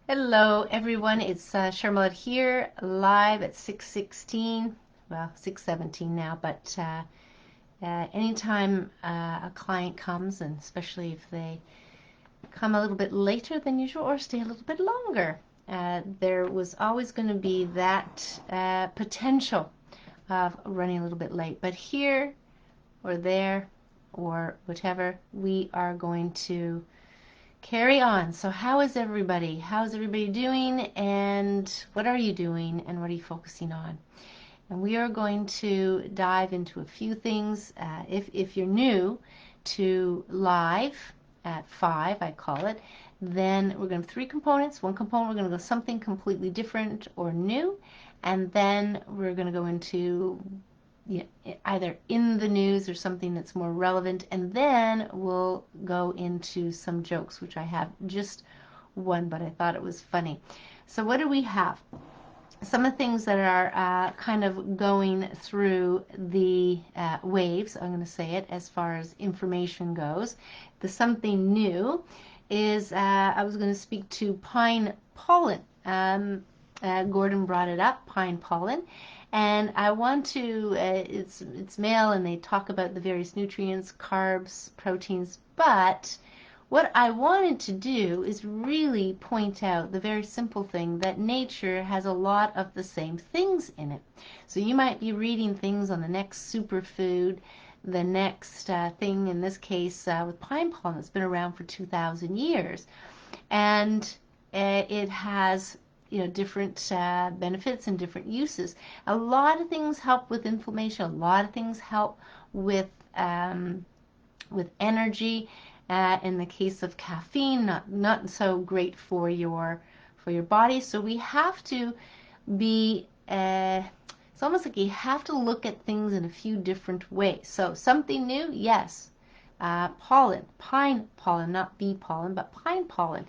Hello everyone, it's Cheryl Millett here, live at 6:16, well 6:17 now, but anytime a client comes, and especially if they come a little bit later than usual or stay a little bit longer, there was always going to be that potential of running a little bit late. But here or there or whatever, we are going to carry on. So how is everybody? How's everybody doing? And what are you doing? And what are you focusing on? And we are going to dive into a few things. If you're new to live at 5, I call it, then we're going to have 3 components. One component, we're going to go something completely different or new. And then we're going to go into either in the news or something that's more relevant, and then we'll go into some jokes, which I have just one, but I thought it was funny. So what do we have? Some of the things that are kind of going through the waves, I'm going to say it, as far as information goes. The something new is I was going to speak to pine pollen. Gordon brought it up, pine pollen. And I want to, it's male, and they talk about the various nutrients, carbs, proteins, but what I wanted to do is really point out the very simple thing that nature has a lot of the same things in it. So you might be reading things on the next superfood, the next thing, in this case with pine pollen, that's been around for 2,000 years. And it has different benefits and different uses. A lot of things help with inflammation. A lot of things help with energy. In the case of caffeine, not so great for your body. So we have to be. It's almost like you have to look at things in a few different ways. So something new, yes. Pollen, pine pollen, not bee pollen, but pine pollen.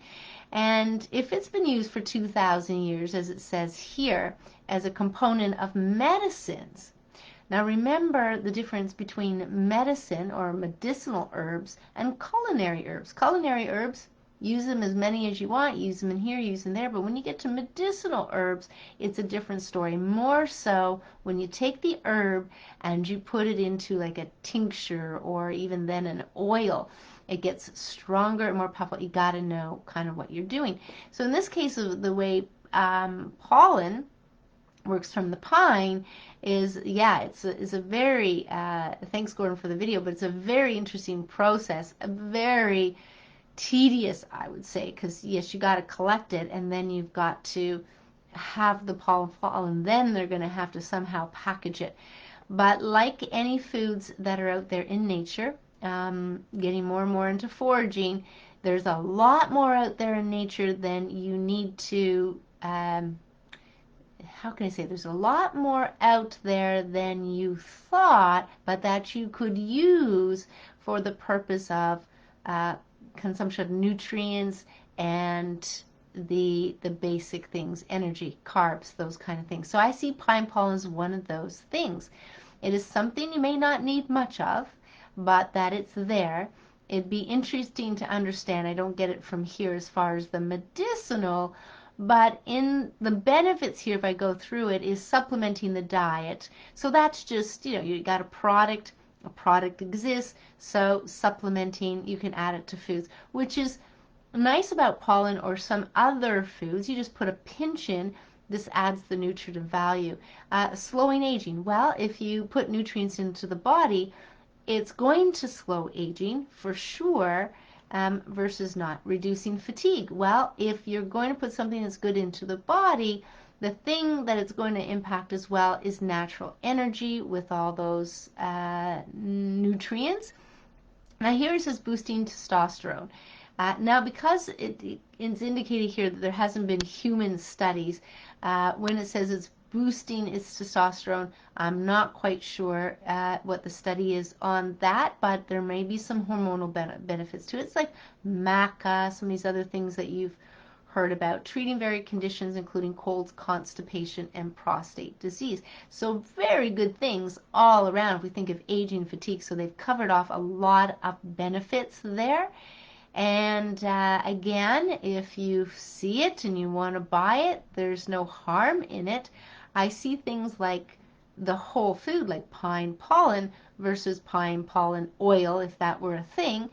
And if it's been used for 2,000 years, as it says here, as a component of medicines. Now remember the difference between medicine or medicinal herbs and culinary herbs. Culinary herbs, use them as many as you want, use them in here, use them there, but when you get to medicinal herbs, it's a different story. More so when you take the herb and you put it into like a tincture or even then an oil, it gets stronger and more powerful. You got to know kind of what you're doing. So in this case, of the way pollen works from the pine is, yeah, it's a very, thanks Gordon for the video, but it's a very interesting process, a very tedious, I would say, because yes, you got to collect it, and then you've got to have the pollen fall, and then they're going to have to somehow package it. But like any foods that are out there in nature, getting more and more into foraging, there's a lot more out there in nature than you need to, how can I say, there's a lot more out there than you thought, but that you could use for the purpose of consumption of nutrients and the basic things, energy, carbs, those kind of things. So I see pine pollen as one of those things. It is something you may not need much of, but that it's there. It'd be interesting to understand. I don't get it from here as far as the medicinal, but in the benefits here, if I go through it, is supplementing the diet. So that's just, you got a product exists, so supplementing, you can add it to foods, which is nice about pollen or some other foods. You just put a pinch in, this adds the nutritive value. Slowing aging, well, if you put nutrients into the body, it's going to slow aging for sure, versus not. Reducing fatigue, well, if you're going to put something that's good into the body, the thing that it's going to impact as well is natural energy with all those nutrients. Now here it says boosting testosterone. Now because it's indicated here that there hasn't been human studies, when it says it's boosting its testosterone, I'm not quite sure what the study is on that, but there may be some hormonal benefits to it. It's like maca, some of these other things that you've heard about, treating various conditions including colds, constipation, and prostate disease. So very good things all around if we think of aging, fatigue. So they've covered off a lot of benefits there. And again, if you see it and you want to buy it, there's no harm in it. I see things like the whole food, like pine pollen versus pine pollen oil, if that were a thing,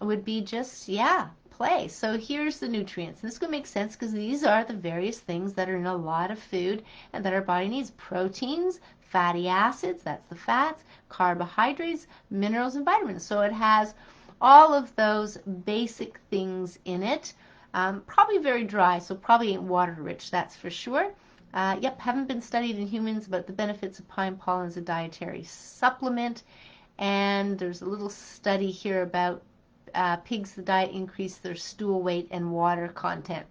would be just, yeah, play. So here's the nutrients. This could make sense because these are the various things that are in a lot of food and that our body needs. Proteins, fatty acids, that's the fats, carbohydrates, minerals, and vitamins. So it has all of those basic things in it. Probably very dry, so probably ain't water rich, that's for sure. Yep, haven't been studied in humans, but the benefits of pine pollen as a dietary supplement. And there's a little study here about pigs, the diet increased their stool weight and water content.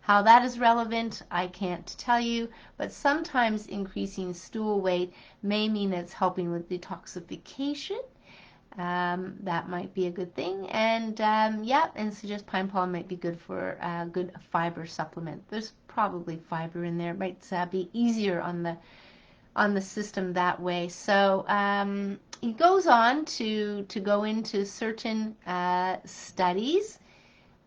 How that is relevant, I can't tell you, but sometimes increasing stool weight may mean it's helping with detoxification. That might be a good thing. And yeah, and suggest pine pollen might be good for a good fiber supplement. There's probably fiber in there. It might be easier on the system that way. So he goes on to go into certain studies.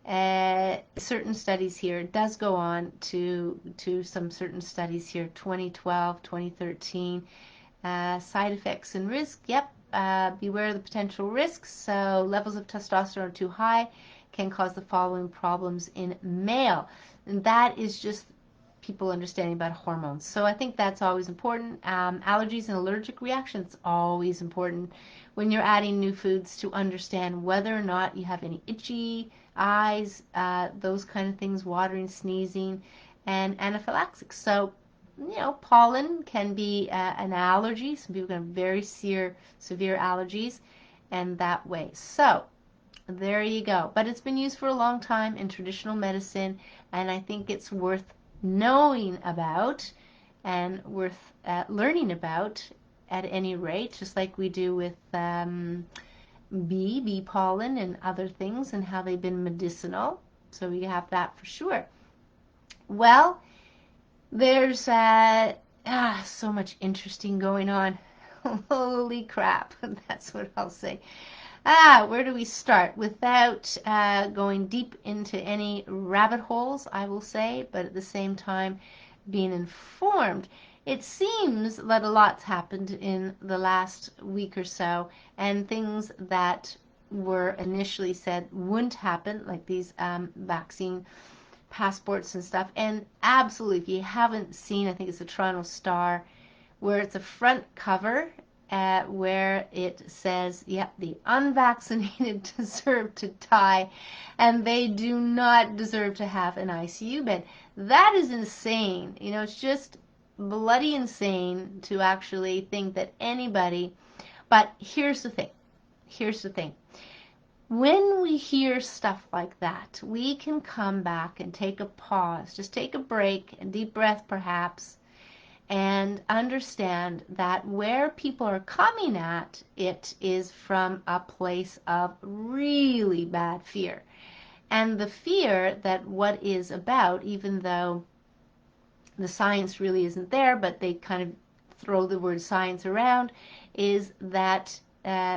Certain studies here. It does go on to some certain studies here. 2012, 2013. Side effects and risk. Yep. Beware of the potential risks. So levels of testosterone too high can cause the following problems in male. And that is just people understanding about hormones. So I think that's always important. Allergies and allergic reactions, always important when you're adding new foods to understand whether or not you have any itchy eyes, those kind of things, watering, sneezing, and anaphylaxis. So pollen can be an allergy. Some people have very severe allergies, and that way. So there you go. But it's been used for a long time in traditional medicine, and I think it's worth knowing about and worth learning about at any rate, just like we do with bee pollen and other things and how they've been medicinal. So we have that for sure. Well, there's so much interesting going on. Holy crap. That's what I'll say. Where do we start? Without going deep into any rabbit holes, I will say, but at the same time being informed. It seems that a lot's happened in the last week or so, and things that were initially said wouldn't happen, like these vaccine passports and stuff. And absolutely, if you haven't seen, I think it's the Toronto Star, where it's a front cover where it says, yep, the unvaccinated deserve to die, and they do not deserve to have an ICU bed. That is insane. It's just bloody insane to actually think that anybody, but here's the thing. When we hear stuff like that, we can come back and take a pause, just take a break, a deep breath perhaps, and understand that where people are coming at it is from a place of really bad fear. And the fear that what is about, even though the science really isn't there, but they kind of throw the word science around, is that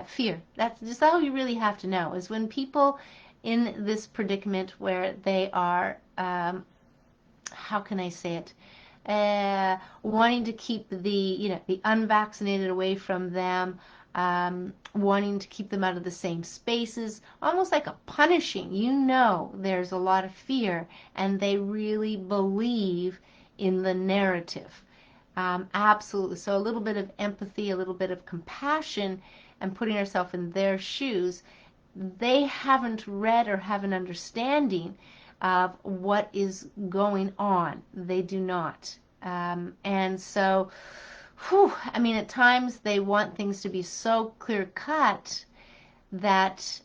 fear. That's just all you really have to know, is when people in this predicament where they are, how can I say it, wanting to keep the unvaccinated away from them, wanting to keep them out of the same spaces, almost like a punishing. There's a lot of fear, and they really believe in the narrative. Absolutely. So a little bit of empathy, a little bit of compassion, and putting ourselves in their shoes. They haven't read or have an understanding of what is going on. They do not. And so, at times they want things to be so clear cut that,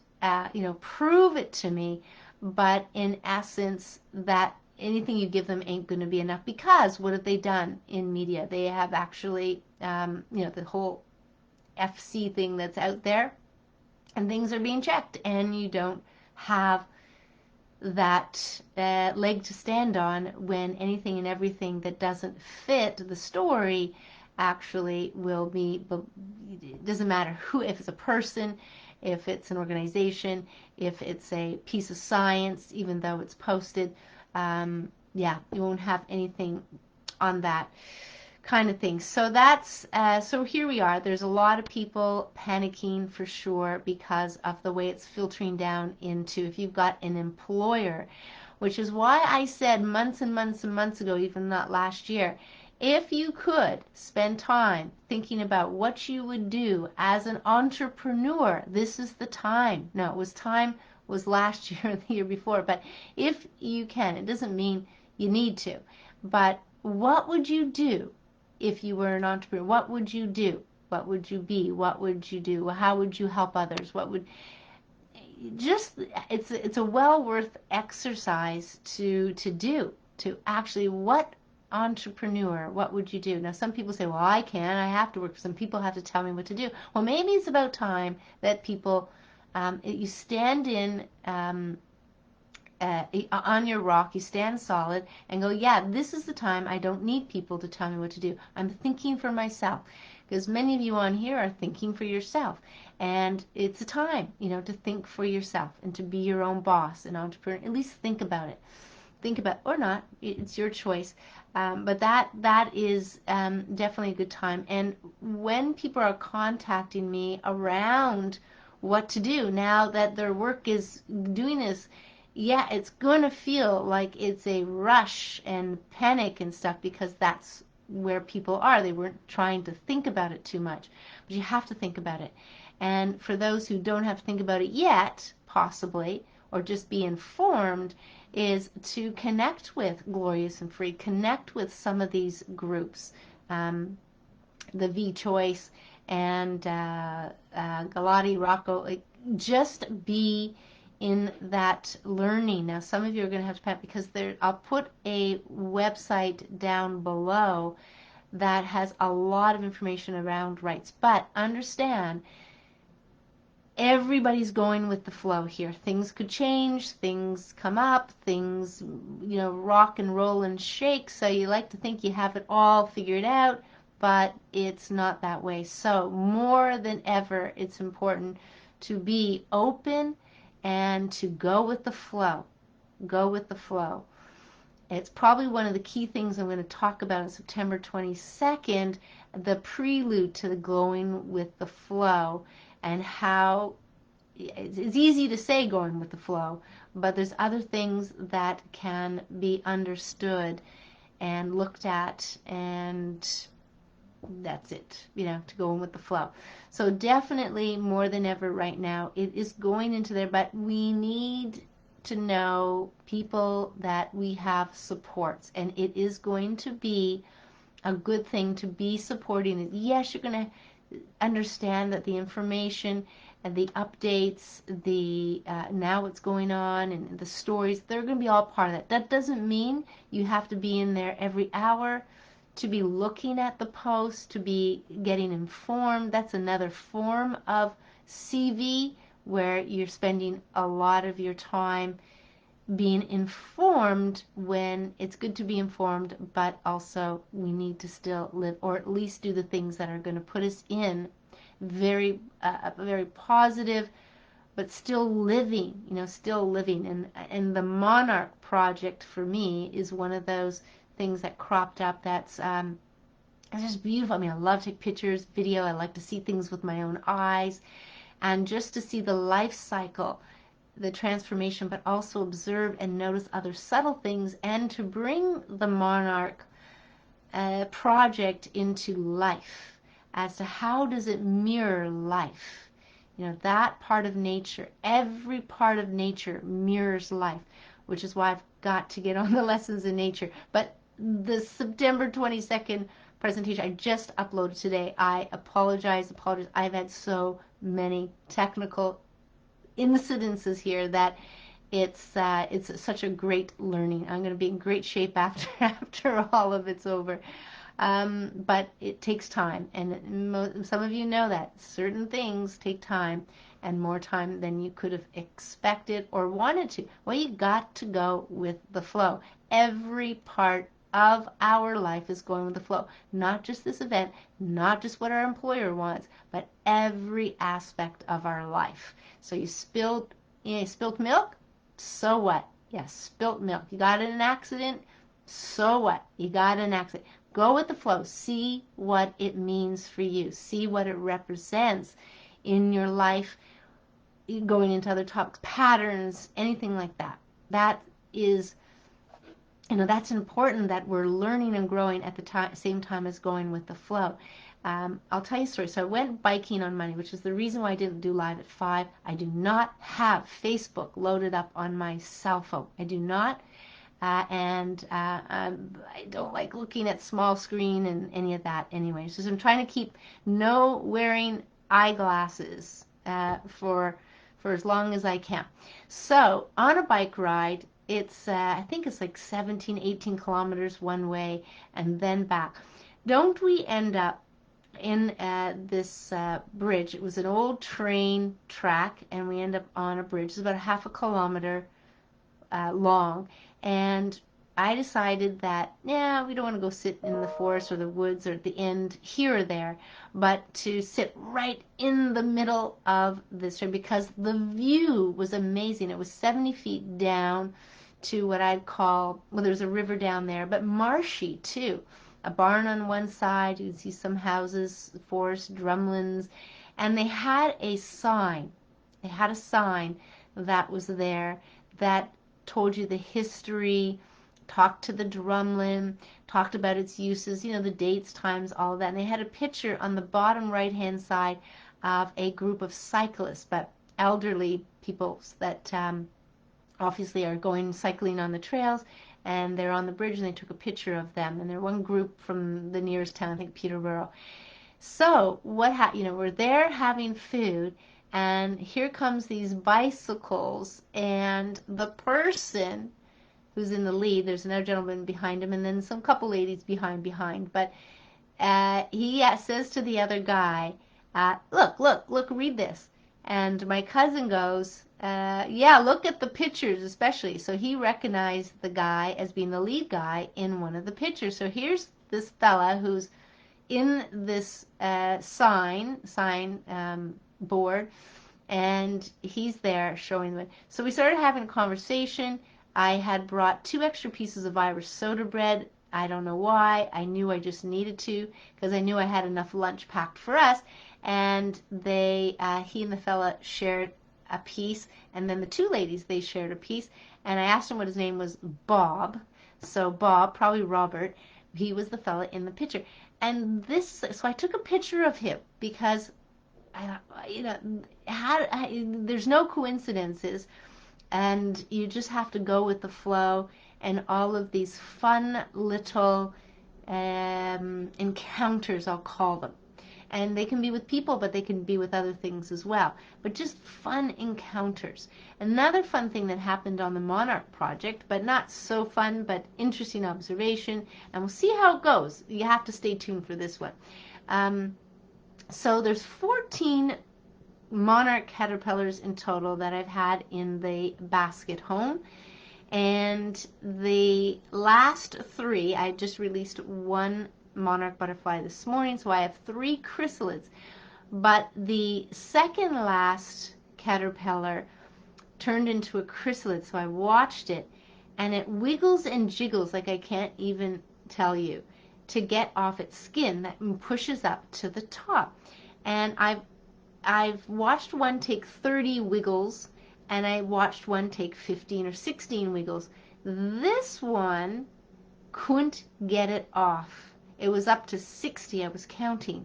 prove it to me, but in essence, that anything you give them ain't going to be enough, because what have they done in media? They have actually, the whole FC thing that's out there, and things are being checked, and you don't have that leg to stand on when anything and everything that doesn't fit the story actually will be. It doesn't matter who, if it's a person, if it's an organization, if it's a piece of science, even though it's posted. Yeah, you won't have anything on that kind of thing. So that's so here we are. There's a lot of people panicking for sure because of the way it's filtering down into if you've got an employer, which is why I said months and months and months ago, even not last year, if you could spend time thinking about what you would do as an entrepreneur, this is the time. No, it was time was last year or the year before, but if you can, it doesn't mean you need to, but what would you do if you were an entrepreneur? What would you do? What would you be? What would you do? How would you help others? What would just it's a well worth exercise to do, to actually what entrepreneur, what would you do? Now some people say, well, I can't, I have to work. Some people have to tell me what to do. Well, maybe it's about time that people you stand in on your rock, you stand solid and go, yeah, this is the time. I don't need people to tell me what to do. I'm thinking for myself, because many of you on here are thinking for yourself, and it's a time, to think for yourself and to be your own boss, an entrepreneur. At least think about it. Think about, or not, it's your choice. But that is definitely a good time. And when people are contacting me around what to do now that their work is doing this, yeah, it's going to feel like it's a rush and panic and stuff, because that's where people are. They weren't trying to think about it too much, but you have to think about it. And for those who don't have to think about it yet, possibly, or just be informed, is to connect with Glorious and Free, connect with some of these groups, the V-Choice and Galati, Rocco, like, just be in that learning. Now some of you are going to have to pay, because I'll put a website down below that has a lot of information around rights, but understand everybody's going with the flow here. Things could change, things come up, things rock and roll and shake, so you like to think you have it all figured out, but it's not that way. So more than ever, it's important to be open and to go with the flow. Go with the flow. It's probably one of the key things I'm going to talk about on September 22nd, the prelude to the going with the flow, and how it's easy to say going with the flow, but there's other things that can be understood and looked at, and that's it, to go in with the flow. So definitely more than ever right now, it is going into there, but we need to know people that we have supports, and it is going to be a good thing to be supporting it. Yes, you're going to understand that the information and the updates, the now what's going on and the stories, they're going to be all part of that. That doesn't mean you have to be in there every hour, to be looking at the post, to be getting informed. That's another form of CV, where you're spending a lot of your time being informed, when it's good to be informed, but also we need to still live, or at least do the things that are going to put us in very positive, but still living, still living. And the Monarch project for me is one of those things that cropped up that's it's just beautiful. I mean, I love to take pictures, video. I like to see things with my own eyes, and just to see the life cycle, the transformation, but also observe and notice other subtle things, and to bring the Monarch project into life as to how does it mirror life. That part of nature, every part of nature mirrors life, which is why I've got to get on the lessons in nature. But the September 22nd presentation I just uploaded today, I apologize. I've had so many technical incidences here that it's such a great learning. I'm going to be in great shape after all of it's over. But it takes time, and some of you know that certain things take time, and more time than you could have expected or wanted to. Well, you got to go with the flow. Every part of our life is going with the flow. Not just this event, not just what our employer wants, but every aspect of our life. So you spilled milk, so what? Yes, spilt milk. You got in an accident, so what? You got in an accident. Go with the flow. See what it means for you. See what it represents in your life, going into other topics, patterns, anything like that. That is, that's important, that we're learning and growing at the same time as going with the flow. I'll tell you a story. So I went biking on Monday, which is the reason why I didn't do live at 5. I do not have Facebook loaded up on my cell phone. I do not. I don't like looking at small screen and any of that anyway. So I'm trying to keep no wearing eyeglasses for as long as I can. So on a bike ride, it's I think it's like 17, 18 kilometers one way and then back. Don't we end up in this bridge? It was an old train track, and we end up on a bridge. It's about a half a kilometer long, and I decided that, we don't want to go sit in the forest or the woods or at the end here or there, but to sit right in the middle of this train, because the view was amazing. It was 70 feet down to what I'd call, well, there's a river down there, but marshy too. A barn on one side, you can see some houses, forest, drumlins, and they had a sign. They had a sign that was there that told you the history, talked to the drumlin, talked about its uses, the dates, times, all of that. And they had a picture on the bottom right-hand side of a group of cyclists, but elderly people that obviously are going cycling on the trails, and they're on the bridge, and they took a picture of them. And they're one group from the nearest town, I think Peterborough. So we're there having food, and here comes these bicycles, and the person who's in the lead, there's another gentleman behind him, and then some couple ladies behind. But he says to the other guy, look, read this. And my cousin goes, look at the pictures especially. So he recognized the guy as being the lead guy in one of the pictures. So here's this fella who's in this sign board, and he's there showing them. So we started having a conversation. I had brought 2 extra pieces of Irish soda bread. I don't know why. I knew I just needed to, because I knew I had enough lunch packed for us. And he and the fella shared a piece, and then the 2 ladies, they shared a piece. And I asked him what his name was. Bob. So Bob, probably Robert, he was the fella in the picture. And so I took a picture of him, because there's no coincidences, and you just have to go with the flow, and all of these fun little encounters, I'll call them. And they can be with people, but they can be with other things as well. But just fun encounters. Another fun thing that happened on the Monarch project, but not so fun, but interesting observation, and we'll see how it goes. You have to stay tuned for this one. So there's 14 Monarch caterpillars in total that I've had in the basket home. And the last 3, I just released 1 Monarch butterfly this morning, so I have 3 chrysalids. But the second last caterpillar turned into a chrysalid, so I watched it, and it wiggles and jiggles like I can't even tell you, to get off its skin that pushes up to the top. And I've watched one take 30 wiggles, and I watched one take 15 or 16 wiggles. This one couldn't get it off. It was up to 60, I was counting.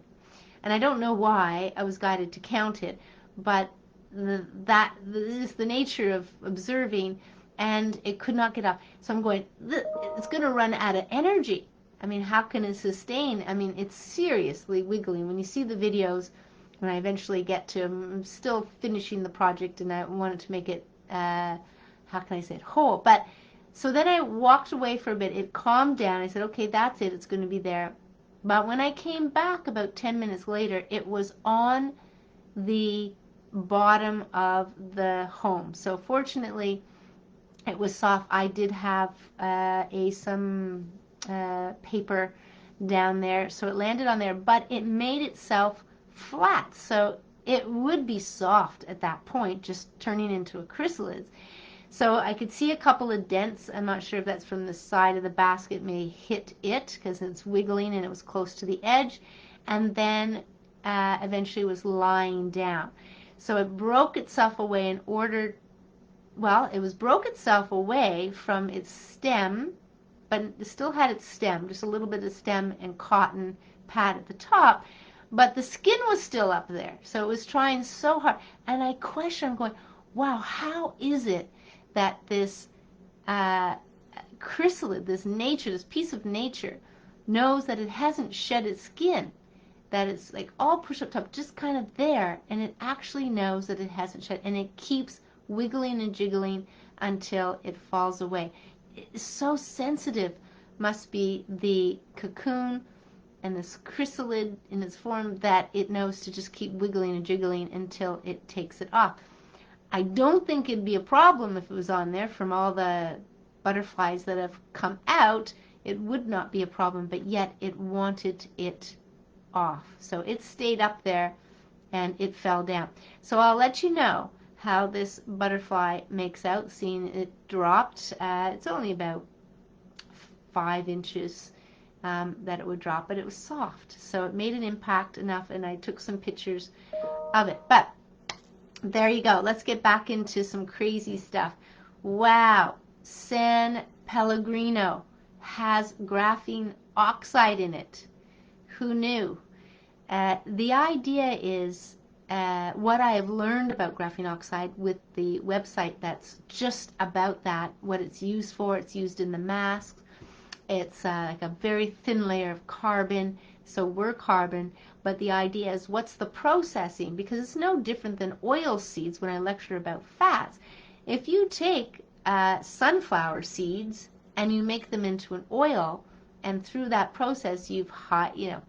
And I don't know why I was guided to count it, but that is the nature of observing, and it could not get off. So I'm going, it's going to run out of energy. I mean, how can it sustain? I mean, it's seriously wiggling. When you see the videos, when I eventually get to, I'm still finishing the project, and I wanted to make it, how can I say it, whole. But so then I walked away for a bit. It calmed down. I said, okay, that's it. It's going to be there. But when I came back about 10 minutes later, it was on the bottom of the home. So fortunately, it was soft. I did have some paper down there, so it landed on there, but it made itself flat, so it would be soft at that point, just turning into a chrysalid. So I could see a couple of dents. I'm not sure if that's from the side of the basket may hit it because it's wiggling and it was close to the edge, and then eventually was lying down. So it broke itself away in order, well, it broke itself away from its stem, but it still had its stem, just a little bit of stem and cotton pad at the top, but the skin was still up there. So it was trying so hard. And I question, I'm going, wow, how is it that this chrysalid, this nature, this piece of nature, knows that it hasn't shed its skin, that it's like all pushed up top, just kind of there, and it actually knows that it hasn't shed, and it keeps wiggling and jiggling until it falls away. It's so sensitive must be the cocoon and this chrysalid in its form that it knows to just keep wiggling and jiggling until it takes it off. I don't think it'd be a problem if it was on there. From all the butterflies that have come out, it would not be a problem, but yet it wanted it off. So it stayed up there and it fell down. So I'll let you know how this butterfly makes out, seeing it dropped. It's only about 5 inches that it would drop, but it was soft. So it made an impact enough, and I took some pictures of it. But there you go. Let's get back into some crazy stuff. Wow. San Pellegrino has graphene oxide in it. Who knew? The idea is what I have learned about graphene oxide with the website that's just about that, what it's used for. It's used in the masks. It's like a very thin layer of carbon, so we're carbon, but the idea is what's the processing, because it's no different than oil seeds when I lecture about fats. If you take sunflower seeds and you make them into an oil, and through that process you've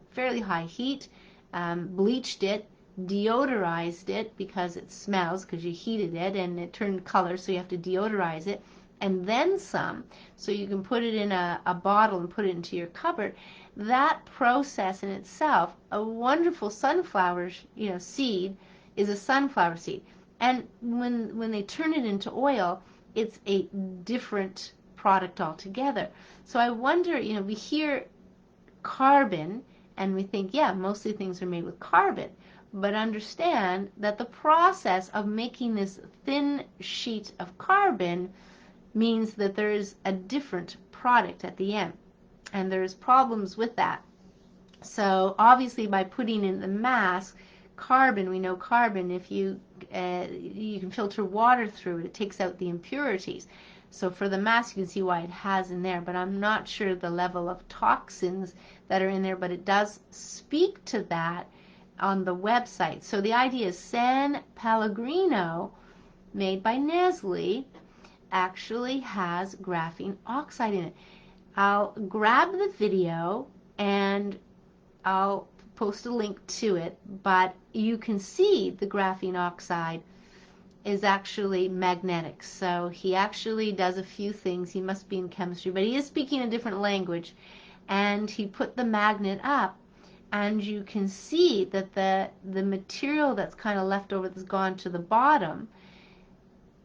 fairly high heat, bleached it, deodorized it because it smells because you heated it and it turned color, so you have to deodorize it, and then some, so you can put it in a bottle and put it into your cupboard. That process in itself, a wonderful sunflower seed is a sunflower seed, and when they turn it into oil, it's a different product altogether. So I wonder, we hear carbon and we think, yeah, mostly things are made with carbon, but understand that the process of making this thin sheet of carbon means that there is a different product at the end, and there's problems with that. So obviously by putting in the mask carbon, we know carbon, if you can filter water through it, it takes out the impurities. So for the mask, you can see why it has in there, but I'm not sure the level of toxins that are in there, but it does speak to that on the website. So the idea is San Pellegrino, made by Nestle, actually has graphene oxide in it. I'll grab the video and I'll post a link to it, but you can see the graphene oxide is actually magnetic. So he actually does a few things. He must be in chemistry, but he is speaking a different language, and he put the magnet up, and you can see that the material that's kind of left over, that's gone to the bottom,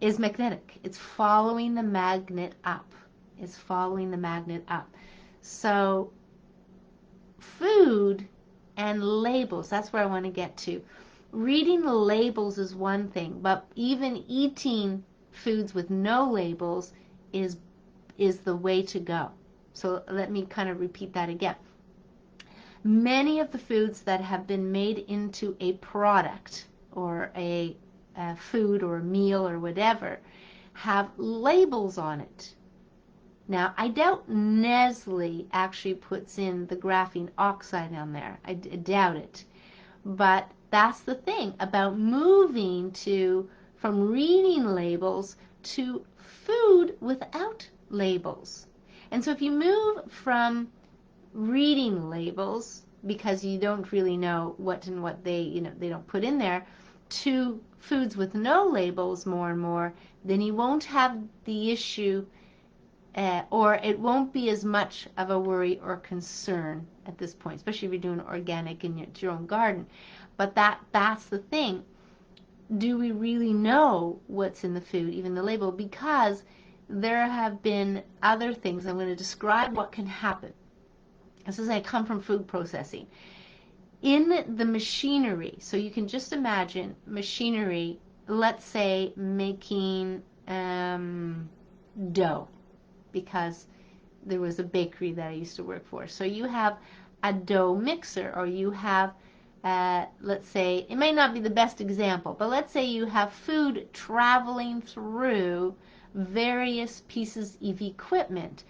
is magnetic. It's following the magnet up. It's following the magnet up. So food and labels, that's where I want to get to. Reading the labels is one thing, but even eating foods with no labels is the way to go. So let me kind of repeat that again. Many of the foods that have been made into a product or a food or a meal or whatever have labels on it. Now, I doubt Nestle actually puts in the graphene oxide on there. I doubt it. But that's the thing about moving from reading labels to food without labels. And so if you move from reading labels because you don't really know what they don't put in there, to foods with no labels more and more, then you won't have the issue or it won't be as much of a worry or concern at this point, especially if you're doing organic in your own garden. But that's the thing. Do we really know what's in the food, even the label? Because there have been other things. I'm going to describe what can happen. This is I come from food processing. In the machinery, so you can just imagine machinery, let's say making dough, because there was a bakery that I used to work for. So you have a dough mixer, or you have, let's say, it may not be the best example, but let's say you have food traveling through various pieces of equipment.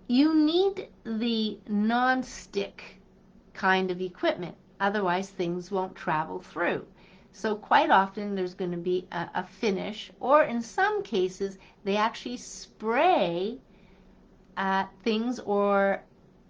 You need the non-stick kind of equipment, otherwise things won't travel through. So quite often there's going to be a finish, or in some cases they actually spray things, or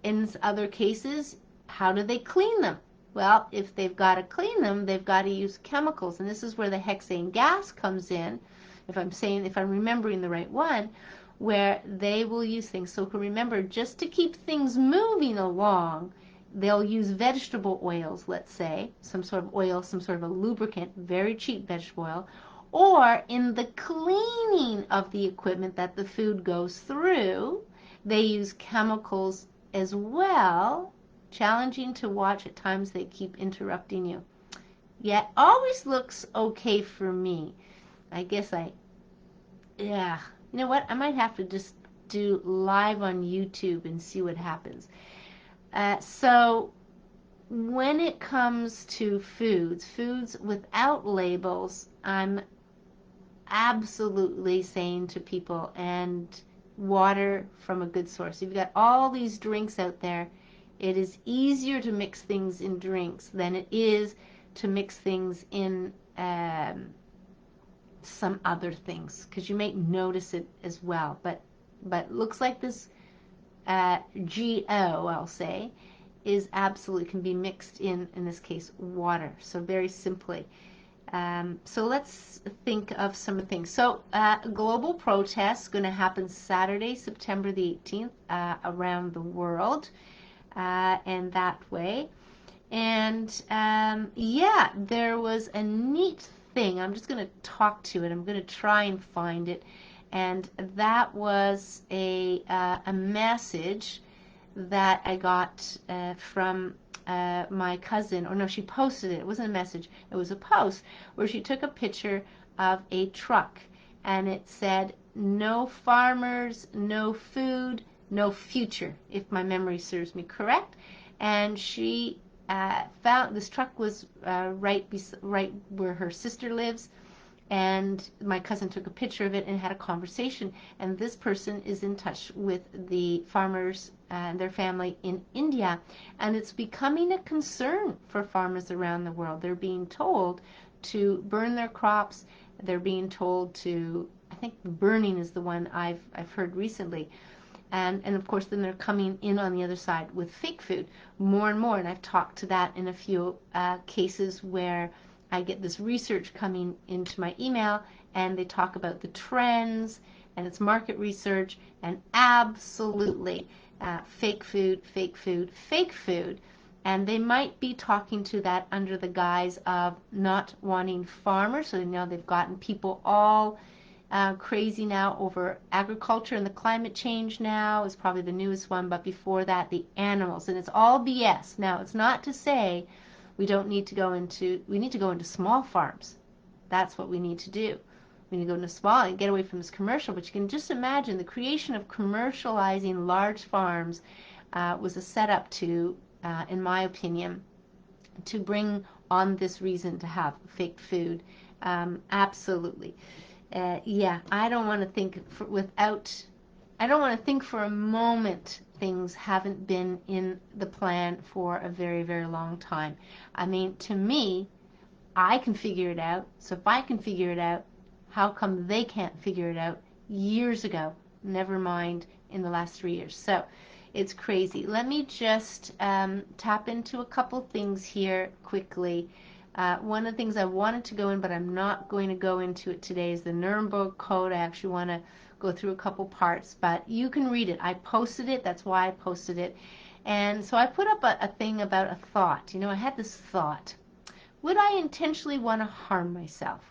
in other cases, how do they clean them? Well, if they've got to clean them, they've got to use chemicals, and this is where the hexane gas comes in, if I'm remembering the right one, where they will use things. So remember, just to keep things moving along, they'll use vegetable oils, let's say, some sort of oil, some sort of a lubricant, very cheap vegetable oil, or in the cleaning of the equipment that the food goes through, they use chemicals as well. Challenging to watch. At times they keep interrupting you. Yet always looks okay for me. I guess yeah. You know what? I might have to just do live on YouTube and see what happens. So when it comes to foods without labels, I'm absolutely saying to people, and water from a good source. You've got all these drinks out there. It is easier to mix things in drinks than it is to mix things in some other things, because you may notice it as well. But looks like this GO, I'll say, is absolutely can be mixed in this case, water. So very simply. So let's think of some of the things. So global protests going to happen Saturday, September the 18th, around the world, and that way. And yeah, there was a neat thing. I'm just going to talk to it. I'm going to try and find it. And that was a message that I got from my cousin, or no, she posted it. It wasn't a message. It was a post where she took a picture of a truck, and it said, "No farmers, no food, no future," if my memory serves me correct. And she found this truck was right where her sister lives, and my cousin took a picture of it and had a conversation, and this person is in touch with the farmers and their family in India, and it's becoming a concern for farmers around the world. They're being told to burn their crops. They're being told to, I think burning is the one I've heard recently, and of course then they're coming in on the other side with fake food more and more, and I've talked to that in a few cases where I get this research coming into my email, and they talk about the trends, and it's market research, and absolutely fake food, fake food, fake food. And they might be talking to that under the guise of not wanting farmers. So now they've gotten people all crazy now over agriculture, and the climate change now is probably the newest one, but before that, the animals. And it's all BS. Now, it's not to say we need to go into small farms. That's what we need to do. We need to go into small and get away from this commercial. But you can just imagine the creation of commercializing large farms was a setup to, in my opinion, to bring on this reason to have fake food. Absolutely. Yeah, I don't want to think for a moment things haven't been in the plan for a very, very long time. I mean, to me, I can figure it out. So if I can figure it out, how come they can't figure it out years ago? Never mind in the last 3 years. So it's crazy. Let me just tap into a couple things here quickly. One of the things I wanted to go in, but I'm not going to go into it today, is the Nuremberg Code. I actually want to go through a couple parts, but you can read it. I posted it. That's why I posted it. And so I put up a thing about a thought. I had this thought. Would I intentionally want to harm myself?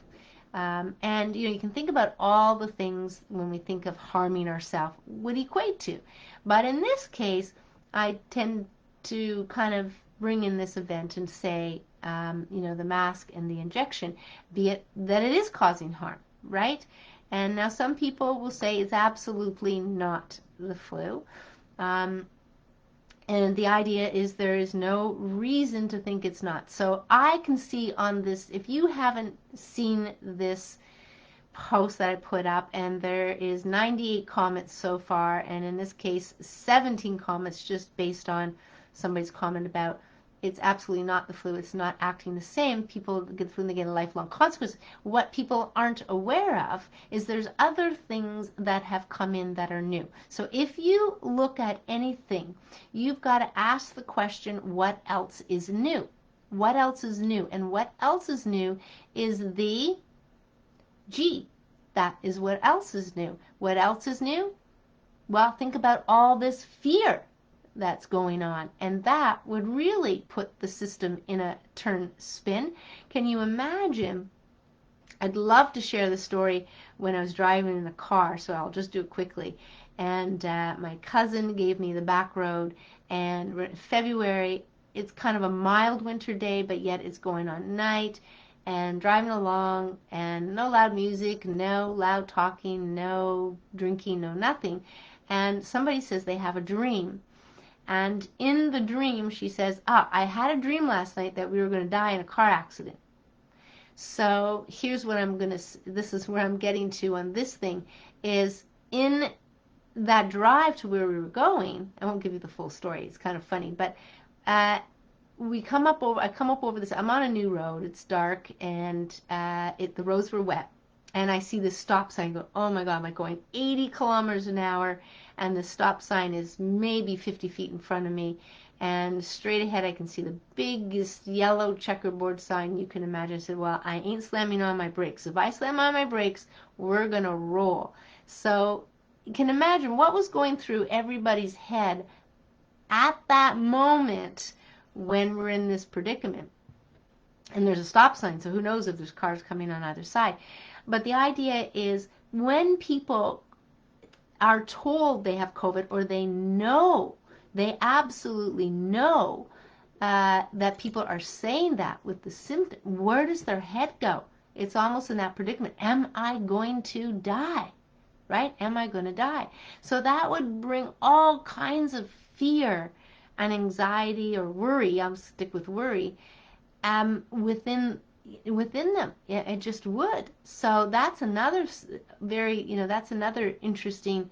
And you can think about all the things when we think of harming ourselves would equate to. But in this case, I tend to kind of bring in this event and say, the mask and the injection, be it that it is causing harm, right? And now some people will say it's absolutely not the flu. And the idea is there is no reason to think it's not. So I can see on this, if you haven't seen this post that I put up, and there is 98 comments so far, and in this case 17 comments just based on somebody's comment about it's absolutely not the flu, it's not acting the same. People get the flu and they get a lifelong consequence. What people aren't aware of is there's other things that have come in that are new. So if you look at anything, you've got to ask the question, what else is new? What else is new? And what else is new is the G. That is what else is new. What else is new? Well, think about all this fear that's going on, and that would really put the system in a turn spin. Can you imagine? I'd love to share the story when I was driving in the car, so I'll just do it quickly. And my cousin gave me the back road, and February, it's kind of a mild winter day, but yet it's going on night, and driving along, and no loud music, no loud talking, no drinking, no nothing. And somebody says they have a dream. And in the dream, she says, I had a dream last night that we were going to die in a car accident. So here's what this is where I'm getting to on this thing, is in that drive to where we were going, I won't give you the full story, it's kind of funny, but I come up over this, I'm on a new road, it's dark, and the roads were wet. And I see this stop sign, go, oh my God, am I going 80 kilometers an hour? And the stop sign is maybe 50 feet in front of me. And straight ahead, I can see the biggest yellow checkerboard sign you can imagine. I said, well, I ain't slamming on my brakes. If I slam on my brakes, we're going to roll. So you can imagine what was going through everybody's head at that moment when we're in this predicament. And there's a stop sign, so who knows if there's cars coming on either side. But the idea is when people are told they have COVID, or they absolutely know that people are saying that with the symptom, where does their head go? It's almost in that predicament. Am I going to die? Right? Am I going to die? So that would bring all kinds of fear and anxiety or worry. I'll stick with worry within them. It just would. So that's another that's another interesting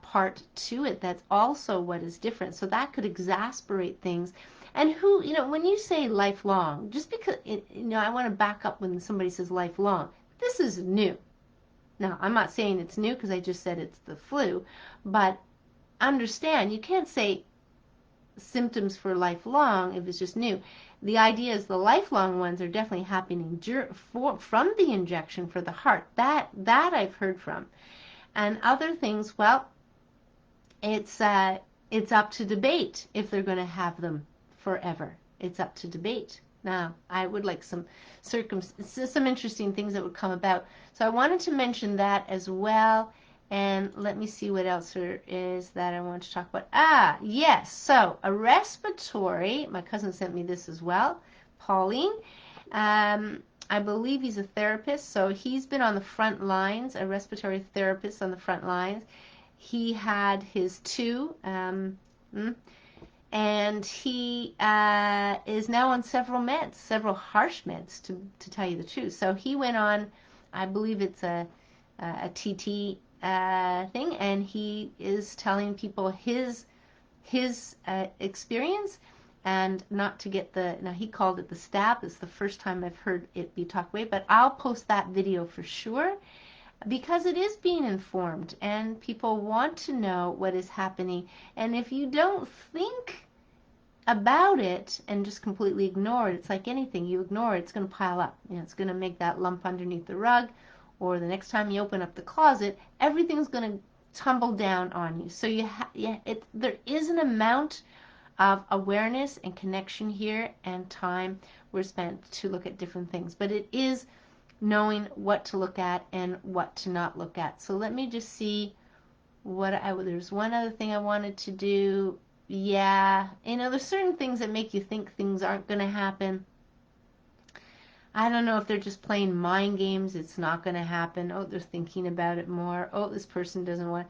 part to it. That's also what is different. So that could exasperate things. And when you say lifelong, just because, I want to back up when somebody says lifelong. This is new. Now, I'm not saying it's new because I just said it's the flu, but understand, you can't say symptoms for lifelong if it's just new. The idea is the lifelong ones are definitely happening from the injection for the heart. That I've heard from. And other things, well, it's up to debate if they're going to have them forever. It's up to debate. Now, I would like some interesting things that would come about. So I wanted to mention that as well. And let me see what else there is that I want to talk about. Yes. So a respiratory, my cousin sent me this as well, Pauline. I believe he's a therapist. So he's been on the front lines, a respiratory therapist on the front lines. He had his two, and he is now on several meds, several harsh meds, to tell you the truth. So he went on, I believe it's a TT thing, and he is telling people his experience, and not to get now he called it the stab. It's the first time I've heard it be talked away, but I'll post that video for sure, because it is being informed and people want to know what is happening. And if you don't think about it and just completely ignore it, it's like anything, you ignore it, it's going to pile up. It's going to make that lump underneath the rug, or the next time you open up the closet, everything's going to tumble down on you. So there is an amount of awareness and connection here, and time we're spent to look at different things. But it is knowing what to look at and what to not look at. So let me just see there's one other thing I wanted to do. Yeah, there's certain things that make you think things aren't going to happen. I don't know if they're just playing mind games. It's not going to happen. Oh, they're thinking about it more. Oh, this person doesn't want.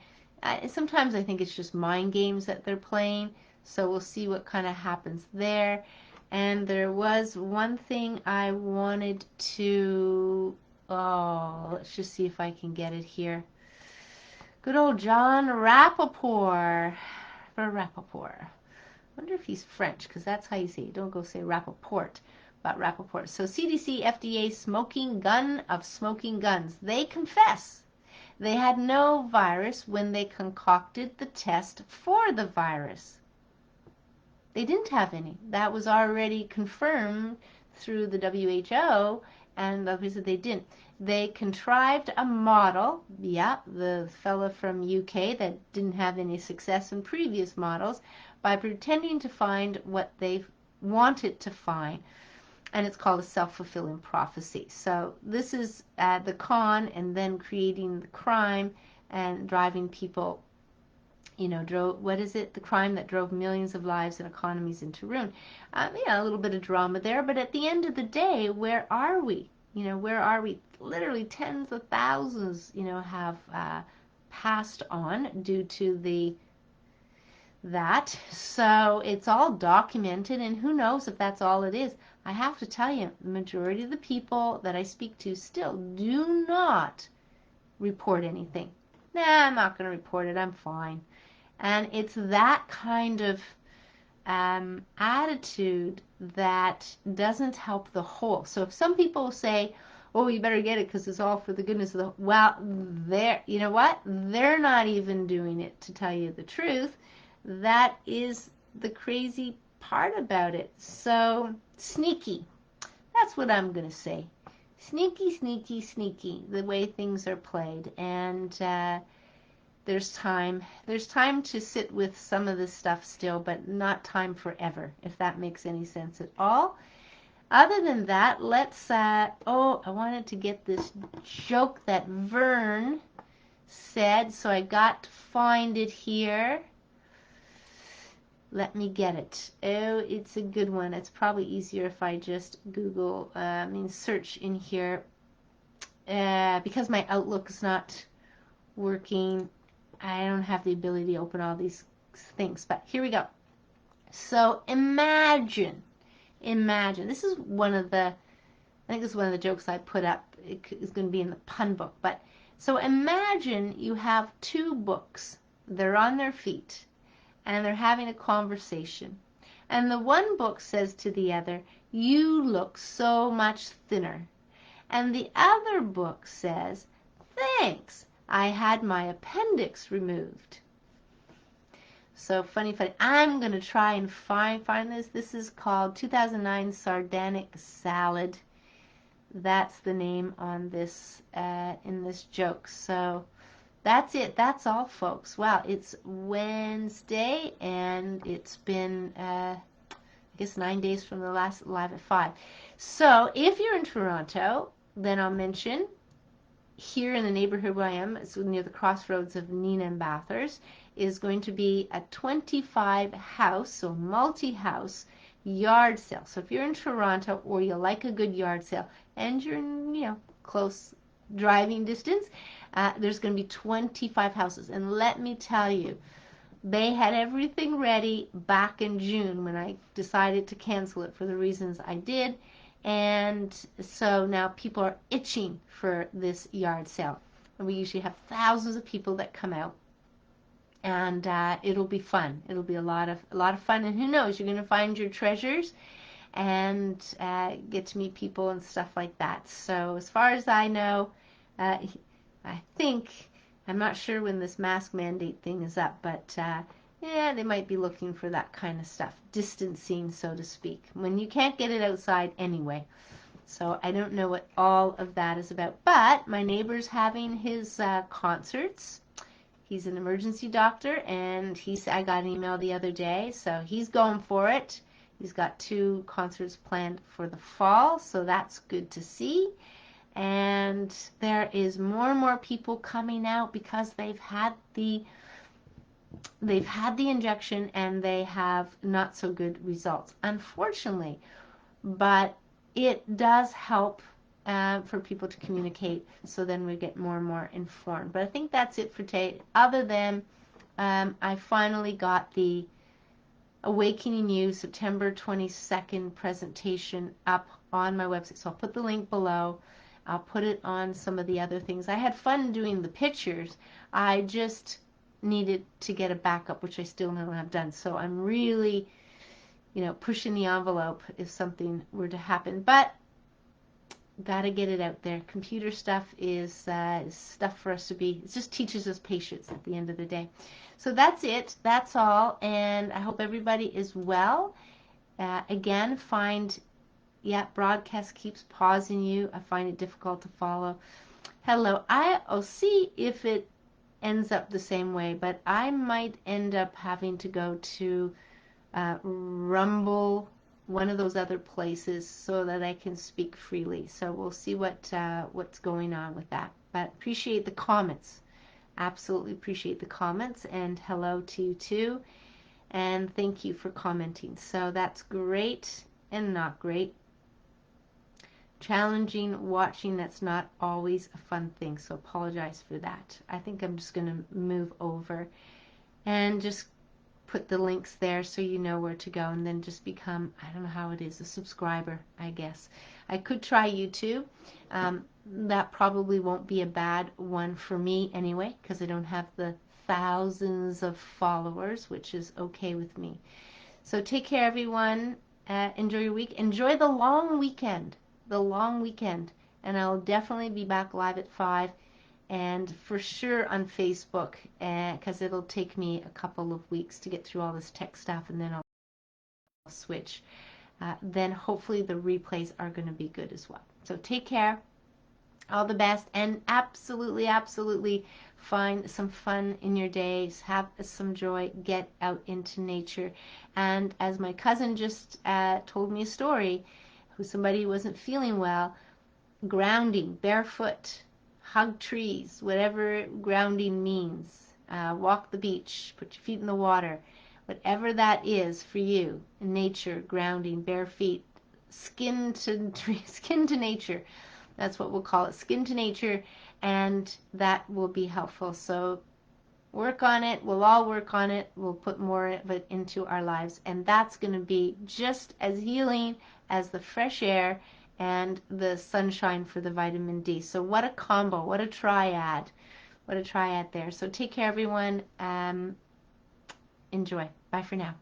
Sometimes I think it's just mind games that they're playing. So we'll see what kind of happens there. And there was one thing I wanted to. Oh, let's just see if I can get it here. Good old John Rappaport. For Rappaport. I wonder if he's French, because that's how you say it. Don't go say Rappaport. About Rappaport. So CDC, FDA, smoking gun of smoking guns. They confess they had no virus when they concocted the test for the virus. They didn't have any. That was already confirmed through the WHO, and obviously they didn't. They contrived a model, the fella from UK that didn't have any success in previous models, by pretending to find what they wanted to find. And it's called a self-fulfilling prophecy. So this is the con, and then creating the crime and driving people, what is it? The crime that drove millions of lives and economies into ruin. A little bit of drama there, but at the end of the day, where are we? Where are we? Literally tens of thousands, have passed on due to that. So it's all documented, and who knows if that's all it is. I have to tell you, the majority of the people that I speak to still do not report anything. Nah, I'm not going to report it. I'm fine. And it's that kind of attitude that doesn't help the whole. So if some people say, oh, you better get it because it's all for the goodness of the... Well, you know what? They're not even doing it, to tell you the truth. That is the crazy part about it. So, sneaky. That's what I'm going to say. Sneaky, sneaky, sneaky, the way things are played. And there's time to sit with some of this stuff still, but not time forever, if that makes any sense at all. Other than that, let's, I wanted to get this joke that Vern said, so I got to find it here. Let me get it. Oh, it's a good one. It's probably easier if I just Google, search in here. Because my Outlook is not working, I don't have the ability to open all these things. But here we go. So imagine. This is one of the, I think this is one of the jokes I put up. It is going to be in the pun book. But so imagine you have two books. They're on their feet, and they're having a conversation. And the one book says to the other, "You look so much thinner." And the other book says, "Thanks, I had my appendix removed." So funny. I'm going to try and find this. This is called 2009 Sardanic Salad. That's the name on this, in this joke. So that's it. That's all, folks. Wow, it's Wednesday, and it's been, I guess, 9 days from the last Live at 5. So if you're in Toronto, then I'll mention here in the neighborhood where I am, it's near the crossroads of Nina and Bathurst, is going to be a 25 house, so multi-house yard sale. So if you're in Toronto or you like a good yard sale and you're in, close driving distance, there's going to be 25 houses. And let me tell you, they had everything ready back in June when I decided to cancel it for the reasons I did. And so now people are itching for this yard sale. And we usually have thousands of people that come out. And it'll be fun. It'll be a lot of fun. And who knows, you're going to find your treasures and get to meet people and stuff like that. So as far as I know, I think, I'm not sure when this mask mandate thing is up, but yeah, they might be looking for that kind of stuff. Distancing, so to speak, when you can't get it outside anyway. So I don't know what all of that is about, but my neighbor's having his concerts. He's an emergency doctor, and I got an email the other day, so he's going for it. He's got 2 concerts planned for the fall, so that's good to see. And there is more and more people coming out because they've had the injection and they have not so good results, unfortunately. But it does help for people to communicate, so then we get more and more informed. But I think that's it for today, other than I finally got the Awakening You September 22nd presentation up on my website, so I'll put the link below. I'll put it on some of the other things. I had fun doing the pictures. I just needed to get a backup, which I still don't have done. So I'm really, pushing the envelope if something were to happen. But got to get it out there. Computer stuff is stuff for us to be. It just teaches us patience at the end of the day. So that's it. That's all. And I hope everybody is well. Again, broadcast keeps pausing you. I find it difficult to follow. Hello. I'll see if it ends up the same way, but I might end up having to go to Rumble, one of those other places, so that I can speak freely. So we'll see what's going on with that. But appreciate the comments. Absolutely appreciate the comments, and hello to you too. And thank you for commenting. So that's great and not great. Challenging watching, that's not always a fun thing, so apologize for that. I think I'm just going to move over and just put the links there so you know where to go, and then just become, I don't know how it is, a subscriber, I guess. I could try YouTube. That probably won't be a bad one for me anyway, because I don't have the thousands of followers, which is okay with me. So take care, everyone. Enjoy your week. Enjoy the long weekend. And I'll definitely be back live at 5, and for sure on Facebook, because it'll take me a couple of weeks to get through all this tech stuff, and then I'll switch. Then hopefully the replays are going to be good as well. So take care. All the best, and absolutely find some fun in your days. Have some joy. Get out into nature. And as my cousin just told me a story, somebody who wasn't feeling well, grounding, barefoot, hug trees, whatever grounding means. Walk the beach, put your feet in the water, whatever that is for you. Nature, grounding, bare feet, skin to nature. That's what we'll call it, skin to nature, and that will be helpful. So work on it. We'll all work on it. We'll put more of it into our lives, and that's going to be just as healing as the fresh air and the sunshine for the vitamin D. So what a combo, what a triad there. So take care, everyone. Enjoy. Bye for now.